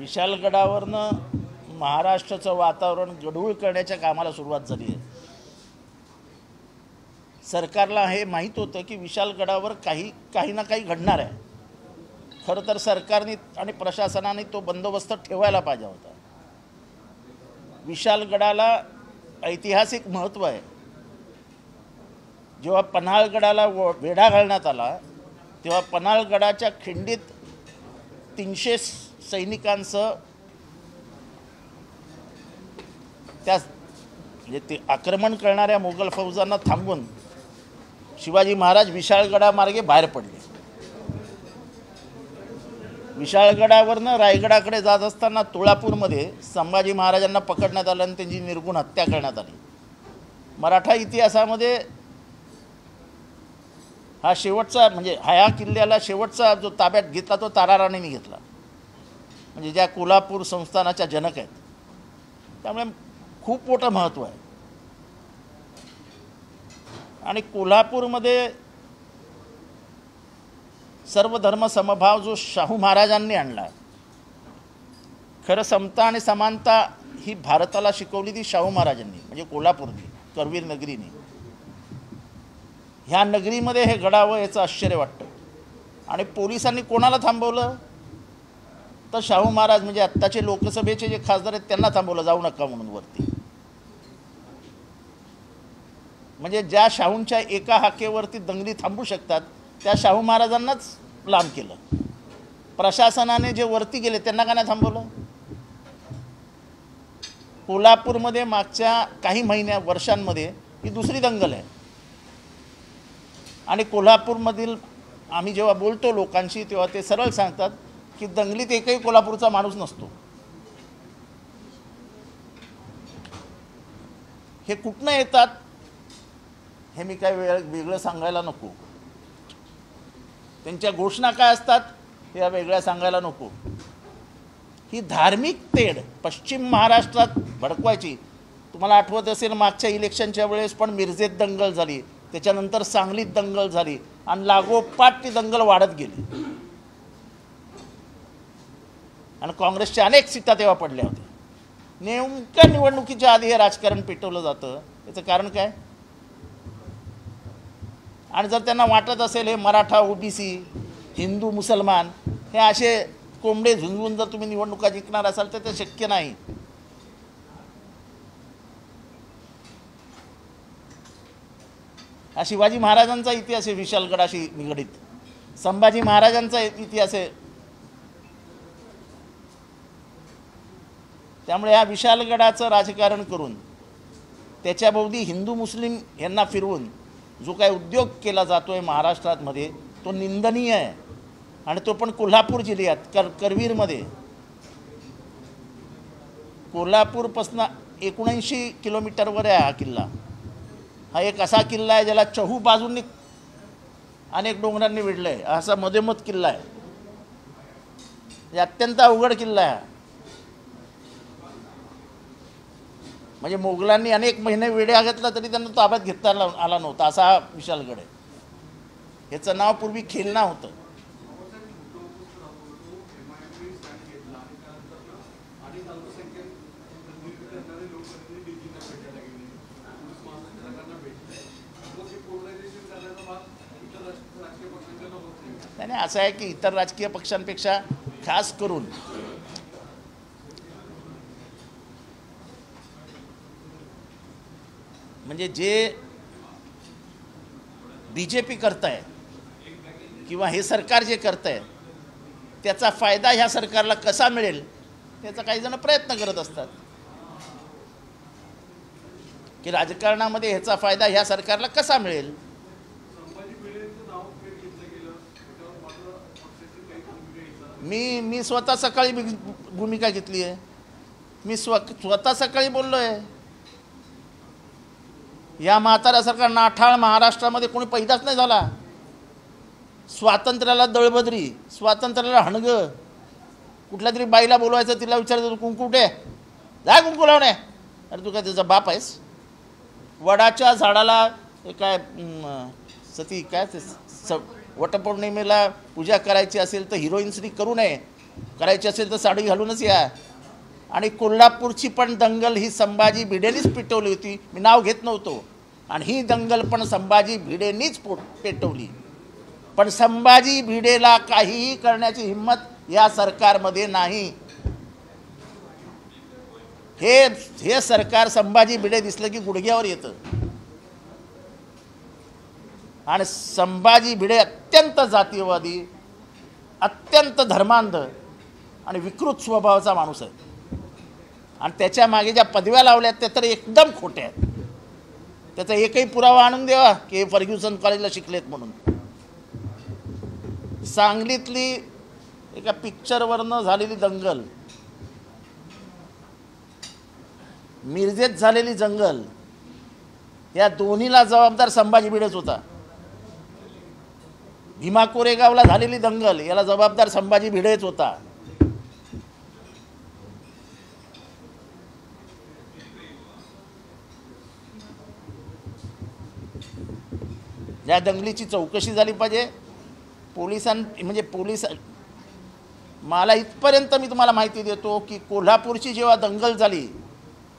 विशालगडावरनं महाराष्ट्राचं वातावरण गढूळ करण्याच्या कामाला सुरुवात झाली आहे। सरकारला हे माहीत होतं की विशालगडावर काही ना काही घडणार आहे। खरं तर सरकारने आणि प्रशासनाने तो बंदोबस्त ठेवायला पाहिजे होता। विशालगडाला ऐतिहासिक महत्त्व आहे। जेव्हा पन्हाळगडाला वेढा घालण्यात आला तेव्हा पन्हाळगडाच्या खिंडीत 300 सैनिकांसह त्या म्हणजे ते आक्रमण करणाऱ्या मोगल फौजांना थांबवून शिवाजी महाराज विशाळगडामार्गे बाहेर पडले। विशाळगडावरनं रायगडाकडे जात असताना तुळापूरमध्ये संभाजी महाराजांना पकडण्यात आलं आणि त्यांची निर्गुण हत्या करण्यात आली। मराठा इतिहासामध्ये हा शेवटचा म्हणजे ह्या किल्ल्याला शेवटचा जो ताब्यात घेतला तो ताराराणीने घेतला, म्हणजे ज्या कोल्हापूर संस्थानाच्या जनक आहेत। त्यामुळे खूप मोठं महत्त्व आहे। आणि कोल्हापूरमध्ये सर्व धर्म समभाव जो शाहू महाराजांनी आणला, खरं समता आणि समानता ही भारताला शिकवली ती शाहू महाराजांनी, म्हणजे कोल्हापूरनी, करवीर नगरीने। ह्या नगरीमध्ये हे घडावं याचं आश्चर्य वाटतं। आणि पोलिसांनी कोणाला थांबवलं तर शाहू महाराज म्हणजे आत्ताचे लोकसभेचे जे खासदार आहेत त्यांना थांबवलं, जाऊ नका म्हणून वरती। म्हणजे ज्या शाहूंच्या एका हाकेवरती दंगली थांबू शकतात त्या शाहू महाराजांनाच लांब केलं। प्रशासनाने जे वरती गेले त्यांना का नाही थांबवलं? कोल्हापूरमध्ये मागच्या काही वर्षांमध्ये ही दुसरी दंगल आहे। आणि कोल्हापूरमधील आम्ही जेव्हा बोलतो लोकांशी तेव्हा ते सरळ सांगतात की दंगलीत एकही कोल्हापूरचा माणूस नसतो। हे कुठनं येतात हे मी काय वेगळं सांगायला नको, त्यांच्या घोषणा काय असतात हे वेगळ्या सांगायला नको। ही धार्मिक तेढ पश्चिम महाराष्ट्रात भडकवायची। तुम्हाला आठवत असेल मागच्या इलेक्शनच्या वेळेस पण मिरजेत दंगल झाली, त्याच्यानंतर सांगलीत दंगल झाली आणि लागोपाठ ती दंगल वाढत गेली आणि काँग्रेसच्या अनेक सीटा तेव्हा पडल्या होत्या। नेमक्या निवडणुकीच्या आधी हे राजकारण पेटवलं जातं, याचं कारण काय? आणि जर त्यांना वाटत असेल हे मराठा ओबीसी हिंदू मुसलमान हे असे कोंबडे झुंजवून जर तुम्ही निवडणुका जिंकणार असाल तर ते शक्य नाही। हा शिवाजी महाराजांचा इतिहास आहे, विशालगडाशी निगडीत संभाजी महाराजांचा इतिहास आहे। त्यामुळे या विशालगडाचं राजकारण करून त्याच्याभोवती हिंदू मुस्लिम यांना फिरवून जो काय उद्योग केला जातोय महाराष्ट्रामध्ये तो निंदनीय आहे। आणि तो पण कोल्हापूर जिल्ह्यात करवीरमध्ये। कोल्हापूरपासून 79 किलोमीटरवर आहे हा किल्ला। हा एक असा किल्ला आहे ज्याला चहू बाजूंनी अनेक डोंगरांनी वेढलं आहे, असा मधोमध किल्ला आहे। अत्यंत अवघड किल्ला आहे। म्हणजे मोगलांनी अनेक महिने वेढा घेतला तरी त्यांना ताब्यात घेता आला नव्हता, असा हा विशालगड आहे। ह्याचं नाव पूर्वी खेलना होतं। नाही, असं आहे की इतर राजकीय पक्षांपेक्षा खास करून म्हणजे जे बीजेपी करताय किंवा हे सरकार जे करतंय त्याचा फायदा ह्या सरकारला कसा मिळेल त्याचा काही जण प्रयत्न करत असतात की राजकारणामध्ये ह्याचा फायदा ह्या सरकारला कसा मिळेल। मी स्वतः सकाळी भूमिका घेतली आहे। मी स्वतः सकाळी बोललो आहे या म्हाताऱ्यासारखा नाठाळ महाराष्ट्रामध्ये कोणी पैदाच नाही झाला। स्वातंत्र्याला दळबद्री, स्वातंत्र्याला हणगं, कुठल्या तरी बाईला बोलवायचं तिला विचारायचं कुंकू कुठे जा कुंकू लावणे, अरे तू काय त्याचा बाप आहेस? वडाच्या झाडाला काय सती काय ते वटपौर्णिमेला पूजा करायची असेल तर हिरोईन्सनी करू नये, करायची असेल तर साडी घालूनच या. आणि कोल्हापूरची पण दंगल ही संभाजी भिडेनीच पेटवली होती, मी नाव घेत नव्हतो. आणि ही दंगल पण संभाजी भिडेनीच पेटवली. पण संभाजी भिडेला काहीही करण्याची हिंमत या सरकारमध्ये नाही. हे सरकार संभाजी भिडे दिसलं की गुडघ्यावर येतं. आणि संभाजी भिडे अत्यंत जातीयवादी, अत्यंत धर्मांध आणि विकृत स्वभावाचा माणूस आहे. आणि त्याच्या मागे ज्या पदव्या लावल्यात त्या तर एकदम खोट्या आहेत. त्याचा एकही पुरावा आणून द्यावा की हे फर्ग्युसन कॉलेजला शिकलेत म्हणून. सांगलीतली एका पिक्चरवरनं झालेली दंगल, मिरजेत झालेली दंगल, या दोन्हीला जबाबदार संभाजी भिडेच होता. भीमा कोरेगावला झालेली दंगल याला जबाबदार संभाजी भिडेच होता. या दंगलीची चौकशी झाली पाहिजे. पोलीस मला इथपर्यंत मी तुम्हाला माहिती देतो की कोल्हापूरची जेव्हा दंगल झाली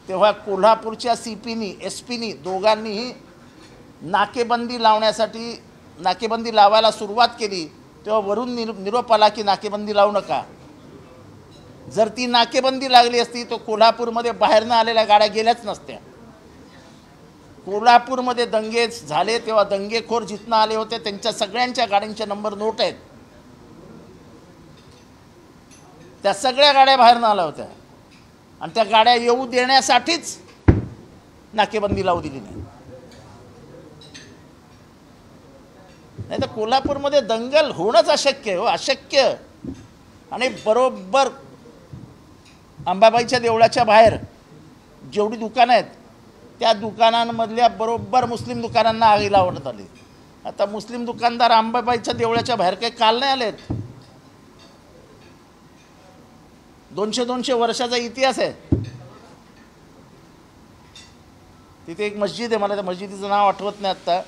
तेव्हा कोल्हापूरच्या CPनी SP दोघांनीही नाकेबंदी लावायला सुरुवात केली. तेव्हा वरून निरोप आला की नाकेबंदी लावू नका. जर ती नाकेबंदी लागली असती तर कोल्हापूरमध्ये बाहेरनं आलेल्या गाड्या गेल्याच नसत्या. कोल्हापूरमध्ये दंगे झाले तेव्हा दंगेखोर जिथनं आले होते त्यांच्या सगळ्यांच्या गाड्यांचे नंबर नोट आहेत. त्या सगळ्या गाड्या बाहेरनं आल्या होत्या आणि त्या गाड्या येऊ देण्यासाठीच नाकेबंदी लावू दिली नाही. नाही तर कोल्हापूरमध्ये दंगल होणंच अशक्य आहे, अशक्य. आणि बरोबर अंबाबाईच्या देवळाच्या बाहेर जेवढी दुकानं आहेत त्या दुकानांमधल्या बरोबर मुस्लिम दुकानांना आगी लावण्यात आली. आता मुस्लिम दुकानदार अंबाबाईच्या देवळाच्या बाहेर काही काल नाही आलेत. 200 वर्षाचा इतिहास आहे. तिथे एक मस्जिद आहे, मला त्या मस्जिदीचं नाव आठवत नाही आत्ता.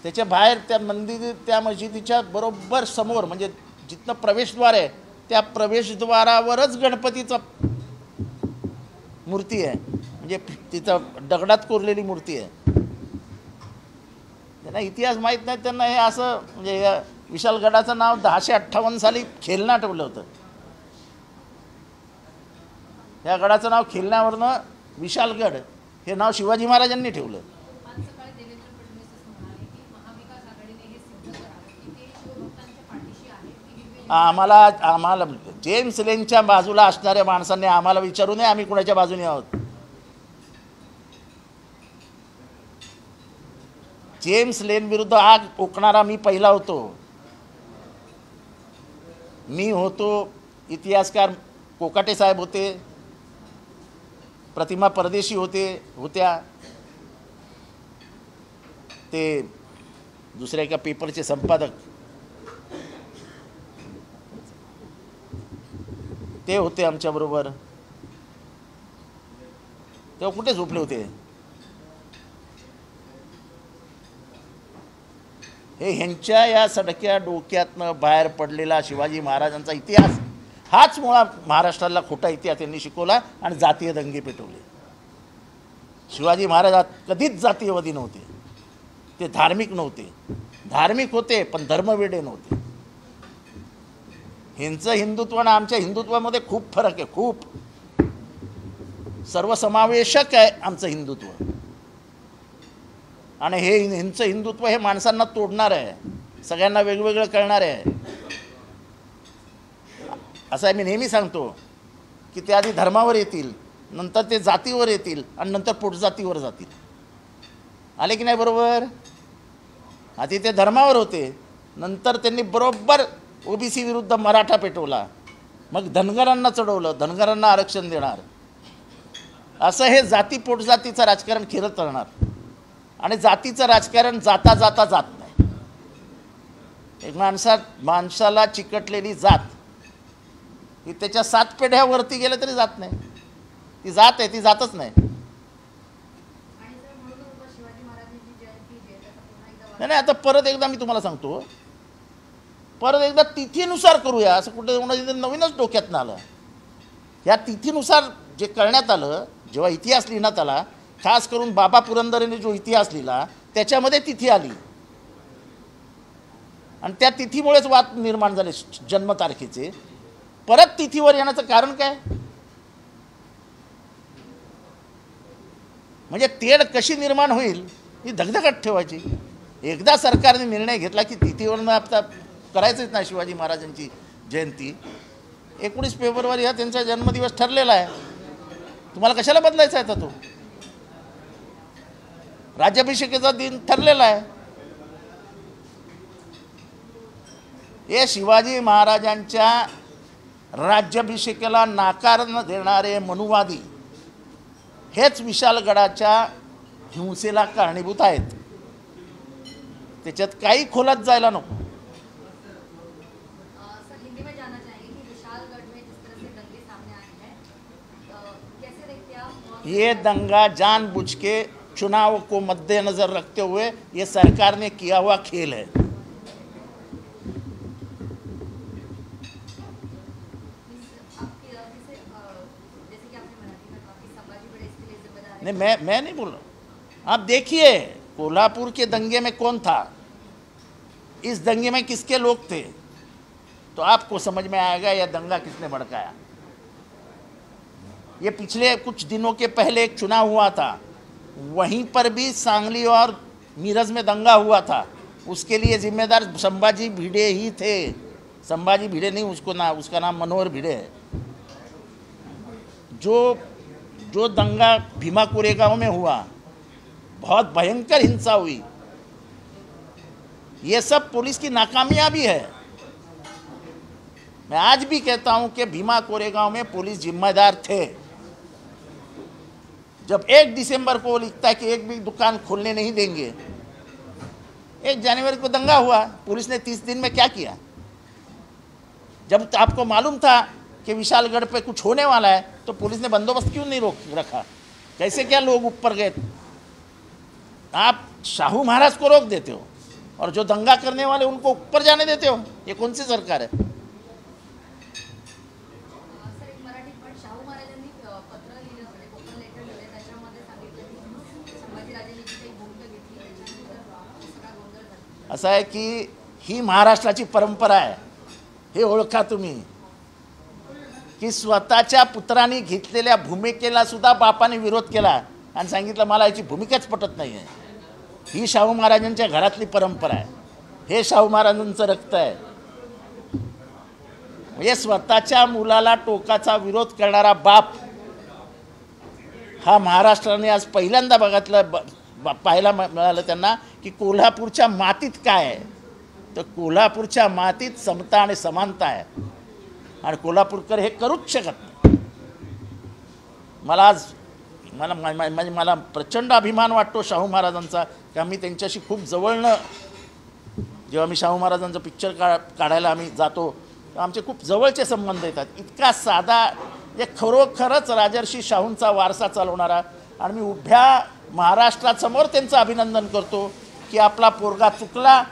त्याच्या बाहेर त्या मस्जिदीच्या बरोबर समोर म्हणजे जिथनं प्रवेशद्वार आहे त्या प्रवेशद्वारावरच गणपतीचं मूर्ती आहे. म्हणजे तिथं दगडात कोरलेली मूर्ती आहे. त्यांना इतिहास माहीत नाही. त्यांना हे असं म्हणजे या विशालगडाचं नाव 1058 साली खेलना ठेवलं होतं. या गडाचं नाव खेलण्यावरनं विशालगड हे नाव शिवाजी महाराजांनी ठेवलं. आम्हाला जेम्स लेनच्या बाजूला असणाऱ्या माणसांनी आम्हाला विचारू नये आम्ही कुणाच्या बाजूने आहोत. जेम्स लेन विरुद्ध आग ओकणारा मी पहिला होतो. मी होतो, इतिहासकार कोकाटे साहेब होते, प्रतिमा परदेशी होत्या, ते दुसऱ्या एका पेपरचे संपादक ते होते आमच्याबरोबर. तेव्हा कुठे झोपले होते? हे ह्यांच्या या सडक्या डोक्यातनं बाहेर पडलेला शिवाजी महाराजांचा इतिहास हाच मुळात महाराष्ट्राला खोटा इतिहास त्यांनी शिकवला आणि जातीय दंगे पेटवले. शिवाजी महाराज कधीच जातीयवादी नव्हते, ते धार्मिक नव्हते. धार्मिक होते पण धर्मवेडे नव्हते. ह्यांचं हिंदुत्व आणि आमच्या हिंदुत्वामध्ये खूप फरक आहे. खूप सर्वसमावेशक आहे आमचं हिंदुत्व. आणि हे ह्यांचं हिंदुत्व हे माणसांना तोडणार आहे, सगळ्यांना वेगवेगळं करणार आहे. असं आहे मी नेहमी सांगतो की ते आधी धर्मावर येतील, नंतर ते जातीवर येतील आणि नंतर पोटजातीवर जातील. आले की नाही बरोबर? आधी ते धर्मावर होते, नंतर त्यांनी बरोबर OBC विरुद्ध मराठा पेटवला, मग धनगरांना चढवलं, धनगरांना आरक्षण देणार. असं हे जाती पोटजातीचं राजकारण खेळत राहणार. आणि जातीचं राजकारण जाता जाता जात नाही. एक माणसाला चिकटलेली जात ही त्याच्या 7 पिढ्यावरती गेलं तरी जात नाही. ती जात आहे, ती जातच नाही. नाही आता परत एकदा मी तुम्हाला सांगतो, परत एकदा तिथीनुसार करूया असं कुठे नवीनच डोक्यात आलं. या तिथीनुसार जे करण्यात आलं, जेव्हा इतिहास लिहिण्यात आला, खास करून बाबा पुरंदरेने जो इतिहास लिहिला त्याच्यामध्ये तिथी आली आणि त्या तिथीमुळेच वाद निर्माण झाले जन्मतारखेचे. परत तिथीवर येण्याचं कारण काय? म्हणजे तेढ कशी निर्माण होईल ही धगधगट ठेवायची. एकदा सरकारने निर्णय घेतला की तिथीवर आता करायचंच नाही शिवाजी महाराजांची जयंती, 19 फेब्रुवारी हा त्यांचा जन्मदिवस ठरलेला आहे, तुम्हाला कशाला बदलायचा आहे? तो राज्याभिषेकाचा दिन ठरलेला आहे. हे शिवाजी महाराजांच्या राज्याभिषेकाला नाकार न देणारे मनुवादी हेच विशालगडाच्या हिंसेला कारणीभूत आहेत. त्याच्यात काही खोलात जायला नको. ये दंगा जानबूझ के चुनाव को मद्देनजर रखते हुए ये सरकार ने किया हुआ खेल है. नहीं, मैं नहीं बोल रहा. आप देखिए कोल्हापुर के दंगे में कौन था, इस दंगे में किसके लोग थे, तो आपको समझ में आएगा यह दंगा किसने भड़काया. ये पिछले कुछ दिनों के पहले एक चुनाव हुआ था, वहीं पर भी सांगली और मीरज में दंगा हुआ था. उसके लिए जिम्मेदार संभाजी भिड़े ही थे. संभाजी भिड़े नहीं, उसका नाम मनोहर भिड़े है. जो दंगा भीमा कोरेगांव में हुआ, बहुत भयंकर हिंसा हुई, ये सब पुलिस की नाकामयाबी है. मैं आज भी कहता हूं कि भीमा कोरेगांव में पुलिस जिम्मेदार थे. जब 1 दिसंबर को लिखता है कि एक भी दुकान खोलने नहीं देंगे, 1 जनवरी को दंगा हुआ, पुलिस ने 30 दिन में क्या किया? जब आपको मालूम था कि विशालगढ़ पे कुछ होने वाला है तो पुलिस ने बंदोबस्त क्यों नहीं रोक रखा? कैसे क्या लोग ऊपर गए? आप शाहू महाराज को रोक देते हो और जो दंगा करने वाले उनको ऊपर जाने देते हो. ये कौन सी सरकार है? असं आहे की ही महाराष्ट्राची परंपरा आहे, हे ओळखा तुम्ही, की स्वतःच्या पुत्रांनी घेतलेल्या भूमिकेला सुद्धा बापाने विरोध केला आणि सांगितलं मला याची भूमिकाच पटत नाही आहे. ही शाहू महाराजांच्या घरातली परंपरा आहे, हे शाहू महाराजांचं रक्त आहे. म्हणजे स्वतःच्या मुलाला टोकाचा विरोध करणारा बाप हा महाराष्ट्राने आज पहिल्यांदा पाहायला मिळालं त्यांना की कोल्हापूरच्या मातीत काय आहे. तर कोल्हापूरच्या मातीत समता आणि समानता आहे आणि कोल्हापूरकर हे करूच शकत नाही. मला प्रचंड अभिमान वाटतो शाहू महाराजांचा, की आम्ही त्यांच्याशी खूप जवळनं, जेव्हा मी शाहू महाराजांचं पिक्चर काढायला आम्ही जातो तर आमचे खूप जवळचे संबंध येतात. इतका साधा, जे खरोखरच राजर्षी शाहूंचा वारसा चालवणारा, आणि मी उभ्या महाराष्ट्रासमोर त्यांचं अभिनंदन करतो की आपला पोरगा चुकला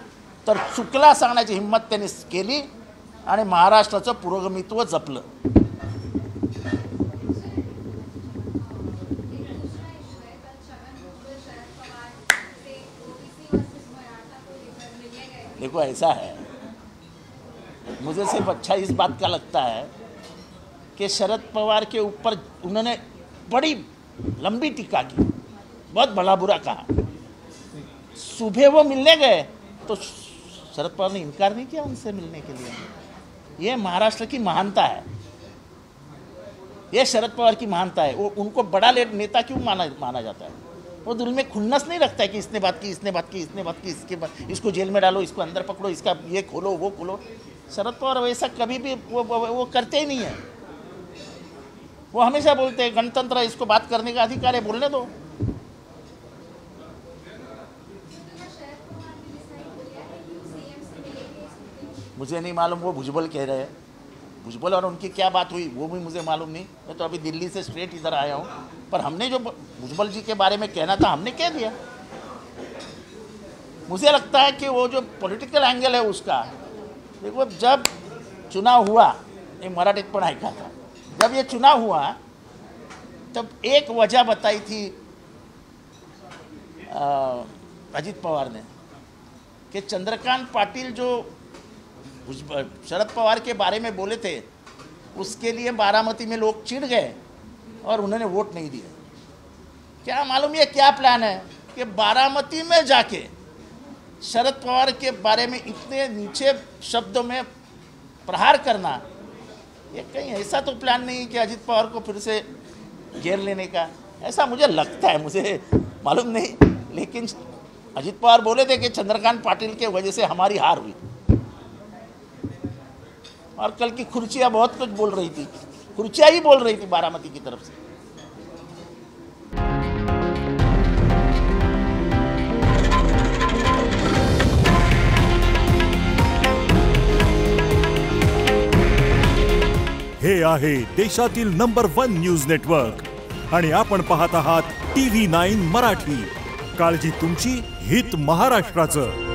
तर चुकला सांगण्याची हिंमत त्यांनी केली आणि महाराष्ट्राचं पुरोगमित्व जपलं. देखो ऐसा है, मुझे सिर्फ अच्छा इस बात का लगता है कि शरद पवार के ऊपर उन्होंने बड़ी लंबी टीका की, बहुत भला बुरा कहा. सुबह वो मिलने गए तो शरद पवार ने इनकार नहीं किया उनसे मिलने के लिए. ये महाराष्ट्र की महानता है, ये शरद पवार की महानता है. वो उनको बड़ा नेता क्यों माना जाता है? वो दिल में खुन्नस नहीं रखता है कि इसने बात की, इसने बात की, इसने बात की, इसको जेल में डालो, इसको अंदर पकड़ो, इसका ये खोलो, वो खोलो. शरद पवार वैसा कभी भी वो करते ही नहीं है. वो हमेशा बोलते हैं गणतंत्र है, इसको बात करने का अधिकार है, बोलने दो. मुझे नहीं मालूम, वो भुजबल कह रहे हैं. भुजबल और उनकी क्या बात हुई वो भी मुझे मालूम नहीं. मैं तो अभी दिल्ली से स्ट्रेट इधर आया हूँ, पर हमने जो भुजबल जी के बारे में कहना था हमने कह दिया. मुझे लगता है कि वो जो पॉलिटिकल एंगल है उसका, देखो, जब चुनाव हुआ, ये मराठीत पण ऐका था, जब ये चुनाव हुआ तब एक वजह बताई थी अजित पवार ने कि चंद्रकांत पाटिल जो शरद पवार के बारे में बोले थे उसके लिए बारामती में लोग चिढ़ गए और उन्होंने वोट नहीं दिया। क्या मालूम ये क्या प्लान है कि बारामती में जाके शरद पवार के बारे में इतने नीचे शब्दों में प्रहार करना, ये कहीं ऐसा तो प्लान नहीं कि अजित पवार को फिर से घेर लेने का, ऐसा मुझे लगता है, मुझे मालूम नहीं। लेकिन अजित पवार बोले थे कि चंद्रकांत पाटिल के वजह से हमारी हार हुई, और कल की खुर्चियाँ बहुत कुछ बोल रही थी, खुर्चियाँ ही बोल रही थी बारामती की तरफ से। हे आहे देशातील नंबर 1 न्यूज नेटवर्क आणि आपण पाहत आहात TV9 मराठी। काळजी तुमची, हित महाराष्ट्राचं।